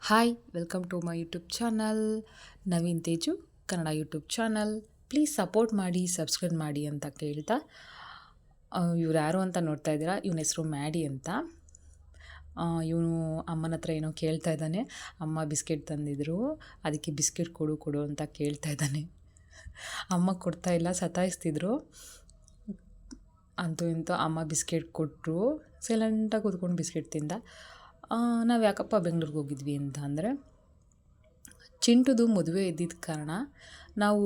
Hi welcome to my YouTube channel Naveen Teju Kannada YouTube channel. Please support ಮಾಡಿ, subscribe ಮಾಡಿ ಅಂತ ಕೇಳ್ತಾ, ಇವ್ರು ಯಾರು ಅಂತ ನೋಡ್ತಾ ಇದ್ದೀರಾ, ಇವನ ಹೆಸರು ಮ್ಯಾಡಿ ಅಂತ. ಇವನು ಅಮ್ಮನ ಹತ್ರ ಏನೋ ಕೇಳ್ತಾ ಇದ್ದಾನೆ. ಅಮ್ಮ ಬಿಸ್ಕೆಟ್ ತಂದಿದ್ರು, ಅದಕ್ಕೆ ಬಿಸ್ಕೆಟ್ ಕೊಡು ಅಂತ ಕೇಳ್ತಾ ಇದ್ದಾನೆ. ಅಮ್ಮ ಕೊಡ್ತಾ ಇಲ್ಲ, ಸತಾಯಿಸ್ತಿದ್ರು. ಅಂತೂ ಇಂತೂ ಅಮ್ಮ ಬಿಸ್ಕೆಟ್ ಕೊಟ್ಟರು. ಸೈಲೆಂಟಾಗಿ ಕೂತ್ಕೊಂಡು ಬಿಸ್ಕೆಟ್ ತಿಂದ. ನಾವು ಯಾಕಪ್ಪ ಬೆಂಗ್ಳೂರಿಗೆ ಹೋಗಿದ್ವಿ ಅಂತ ಅಂದರೆ, ಚಿಂಟುದು ಮದುವೆ ಇದ್ದಿದ್ದ ಕಾರಣ ನಾವು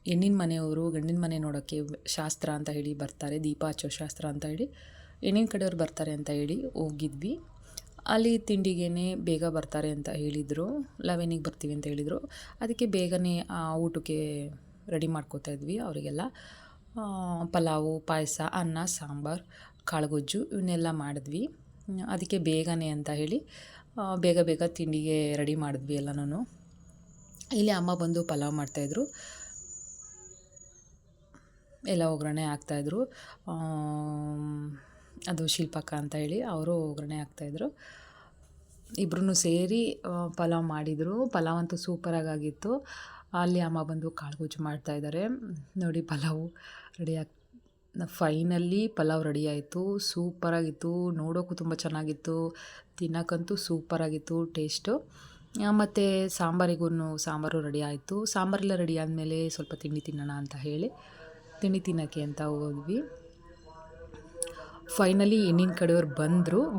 ಹೆಣ್ಣಿನ ಮನೆಯವರು ಗಂಡಿನ ಮನೆ ನೋಡೋಕ್ಕೆ ಶಾಸ್ತ್ರ ಅಂತ ಹೇಳಿ ಬರ್ತಾರೆ, ದೀಪ ಹಚ್ಚೋ ಶಾಸ್ತ್ರ ಅಂತ ಹೇಳಿ ಹೆಣ್ಣಿನ ಕಡೆಯವ್ರು ಬರ್ತಾರೆ ಅಂತ ಹೇಳಿ ಹೋಗಿದ್ವಿ. ಅಲ್ಲಿ ತಿಂಡಿಗೇ ಬೇಗ ಬರ್ತಾರೆ ಅಂತ ಹೇಳಿದರು, 11ಗೆ ಬರ್ತೀವಿ ಅಂತ ಹೇಳಿದರು. ಅದಕ್ಕೆ ಬೇಗನೆ ಊಟಕ್ಕೆ ರೆಡಿ ಮಾಡ್ಕೋತಾ ಇದ್ವಿ ಅವರಿಗೆಲ್ಲ. ಪಲಾವು, ಪಾಯಸ, ಅನ್ನ, ಸಾಂಬಾರು, ಕಾಳುಗೊಜ್ಜು ಇವನ್ನೆಲ್ಲ ಮಾಡಿದ್ವಿ. ಅದಕ್ಕೆ ಬೇಗನೆ ಅಂತ ಹೇಳಿ ಬೇಗ ತಿಂಡಿಗೆ ರೆಡಿ ಮಾಡಿದ್ವಿ ಎಲ್ಲನೂ. ಇಲ್ಲಿ ಅಮ್ಮ ಬಂದು ಪಲಾವ್ ಮಾಡ್ತಾಯಿದ್ರು, ಎಲ್ಲ ಒಗ್ಗರಣೆ ಹಾಕ್ತಾಯಿದ್ರು. ಅದು ಶಿಲ್ಪಕ್ಕ ಅಂತ ಹೇಳಿ ಅವರು ಒಗ್ಗರಣೆ ಹಾಕ್ತಾಯಿದ್ರು. ಇಬ್ಬರೂ ಸೇರಿ ಪಲಾವ್ ಮಾಡಿದರು. ಪಲಾವ್ ಅಂತೂ ಸೂಪರಾಗಿತ್ತು. ಅಲ್ಲಿ ಅಮ್ಮ ಬಂದು ಕಾಳುಗೊಜ್ಜು ಮಾಡ್ತಾಯಿದ್ದಾರೆ. ನೋಡಿ, pulao ready finally pulao ready ಆಯಿತು. ಸೂಪರಾಗಿತ್ತು, ನೋಡೋಕ್ಕೂ ತುಂಬ ಚೆನ್ನಾಗಿತ್ತು, ತಿನ್ನೋಕ್ಕಂತೂ ಸೂಪರಾಗಿತ್ತು ಟೇಸ್ಟು. ಮತ್ತು ಸಾಂಬಾರು ರೆಡಿ ಆಯಿತು. ಸಾಂಬಾರೆಲ್ಲ ರೆಡಿ ಆದಮೇಲೆ ಸ್ವಲ್ಪ ತಿಂಡಿ ತಿನ್ನೋಣ ಅಂತ ಹೇಳಿ ತಿಂಡಿ ತಿನ್ನೋಕ್ಕೆ ಅಂತ ಹೋದ್ವಿ. ಫೈನಲಿ ಹೆಣ್ಣಿನ ಕಡೆಯವ್ರು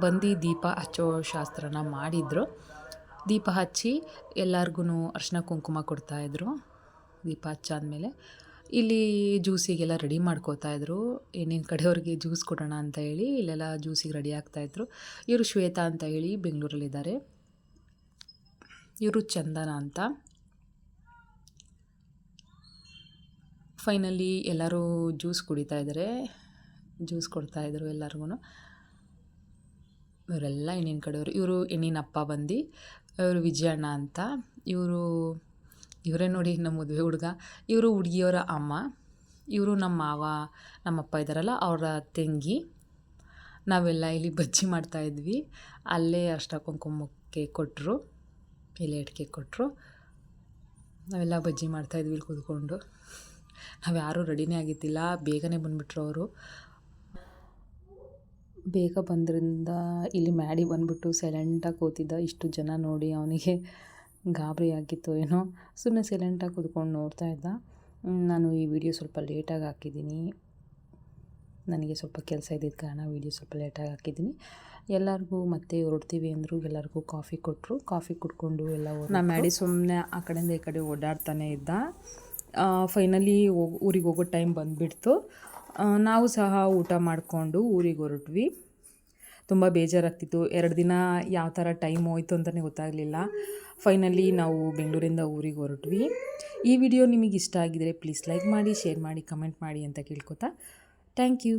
ಬಂದು ದೀಪ ಹಚ್ಚೋ ಶಾಸ್ತ್ರನ ಮಾಡಿದರು. ದೀಪ ಹಚ್ಚಿ ಎಲ್ಲರಿಗೂ ಅರಿಶಿನ ಕುಂಕುಮ ಕೊಡ್ತಾಯಿದ್ರು. ದೀಪ ಹಚ್ಚಾದ್ಮೇಲೆ ಇಲ್ಲಿ ಜ್ಯೂಸಿಗೆಲ್ಲ ರೆಡಿ ಮಾಡ್ಕೋತಾಯಿದ್ರು. ಹೆಣ್ಣಿನ ಕಡೆಯವ್ರಿಗೆ ಜ್ಯೂಸ್ ಕೊಡೋಣ ಅಂತ ಹೇಳಿ ಇಲ್ಲೆಲ್ಲ ಜ್ಯೂಸಿಗೆ ರೆಡಿ ಆಗ್ತಾಯಿದ್ರು. ಇವರು ಶ್ವೇತಾ ಅಂತ ಹೇಳಿ ಬೆಂಗಳೂರಲ್ಲಿದ್ದಾರೆ. ಇವರು ಚಂದನ ಅಂತ. ಫೈನಲಿ ಎಲ್ಲರೂ ಜ್ಯೂಸ್ ಕುಡಿತಾ ಇದ್ದಾರೆ, ಜ್ಯೂಸ್ ಕೊಡ್ತಾಯಿದ್ರು ಎಲ್ಲರಿಗೂ. ಇವರೆಲ್ಲ ಹೆಣ್ಣಿನ ಕಡೆಯವರು. ಇವರು ಹೆಣ್ಣಿನ ಅಪ್ಪ ಬಂದು, ಇವರು ವಿಜಯಣ್ಣ ಅಂತ. ಇವರೇ ನೋಡಿ ನಮ್ಮ ಮದುವೆ ಹುಡುಗ. ಇವರು ಹುಡುಗಿಯವರ ಅಮ್ಮ. ಇವರು ನಮ್ಮ ಮಾವ, ನಮ್ಮಪ್ಪ ಇದ್ದಾರಲ್ಲ ಅವರ ತಂಗಿ. ನಾವೆಲ್ಲ ಇಲ್ಲಿ ಬಜ್ಜಿ ಮಾಡ್ತಾಯಿದ್ವಿ. ಅಲ್ಲೇ ಅರಿಶಿನ ಕುಂಕುಮಕ್ಕೆ ಕೊಟ್ಟರು, ಎಲೆ ಅಡಿಕೆ ಕೊಟ್ಟರು. ನಾವೆಲ್ಲ ಬಜ್ಜಿ ಮಾಡ್ತಾಯಿದ್ವಿ ಇಲ್ಲಿ ಕೂತ್ಕೊಂಡು. ನಾವು ಯಾರೂ ರೆಡಿನೇ ಆಗಿದ್ದಿಲ್ಲ, ಬೇಗನೆ ಬಂದುಬಿಟ್ರು ಅವರು. ಬೇಗ ಬಂದ್ರಿಂದ ಇಲ್ಲಿ ಮ್ಯಾಡಿ ಬಂದುಬಿಟ್ಟು ಸೈಲೆಂಟಾಗಿ ಕೂತಿದ್ದ. ಇಷ್ಟು ಜನ ನೋಡಿ ಅವನಿಗೆ ಗಾಬರಿ ಆಗಿತ್ತು ಏನೋ, ಸುಮ್ಮನೆ ಸೈಲೆಂಟಾಗಿ ಕೂತ್ಕೊಂಡು ನೋಡ್ತಾ ಇದ್ದ. ನಾನು ಈ ವಿಡಿಯೋ ಸ್ವಲ್ಪ ಲೇಟಾಗಿ ಹಾಕಿದ್ದೀನಿ, ನನಗೆ ಸ್ವಲ್ಪ ಕೆಲಸ ಇದ್ದಿದ್ದ ಕಾರಣ ವಿಡಿಯೋ ಸ್ವಲ್ಪ ಲೇಟಾಗಿ ಹಾಕಿದ್ದೀನಿ. ಎಲ್ಲರಿಗೂ ಮತ್ತೆ ಹೊರಡ್ತೀವಿ ಅಂದರು. ಎಲ್ಲರಿಗೂ ಕಾಫಿ ಕೊಟ್ಟರು. ಕಾಫಿ ಕುಡ್ಕೊಂಡು ಎಲ್ಲ ನಾನು ಮ್ಯಾಡಿ ಸುಮ್ಮನೆ ಆ ಕಡೆಯಿಂದ ಈ ಕಡೆ ಓಡಾಡ್ತಾನೆ ಇದ್ದ. ಫೈನಲಿ ಊರಿಗೆ ಹೋಗೋ ಟೈಮ್ ಬಂದುಬಿಡ್ತು. ನಾವು ಸಹ ಊಟ ಮಾಡಿಕೊಂಡು ಊರಿಗೆ ಹೊರಟ್ವಿ. ತುಂಬ ಬೇಜಾರಾಗ್ತಿತ್ತು. 2 ದಿನ ಯಾವ ಥರ ಟೈಮ್ ಹೋಯ್ತು ಅಂತಲೇ ಗೊತ್ತಾಗಲಿಲ್ಲ. ಫೈನಲಿ ನಾವು ಬೆಂಗಳೂರಿಂದ ಊರಿಗೆ ಹೊರಟ್ವಿ. ಈ ವಿಡಿಯೋ ನಿಮಗೆ ಇಷ್ಟ ಆಗಿದರೆ ಪ್ಲೀಸ್ ಲೈಕ್ ಮಾಡಿ, ಶೇರ್ ಮಾಡಿ, ಕಮೆಂಟ್ ಮಾಡಿ ಅಂತ ಕೇಳ್ಕೊತಾ ಥ್ಯಾಂಕ್ ಯು.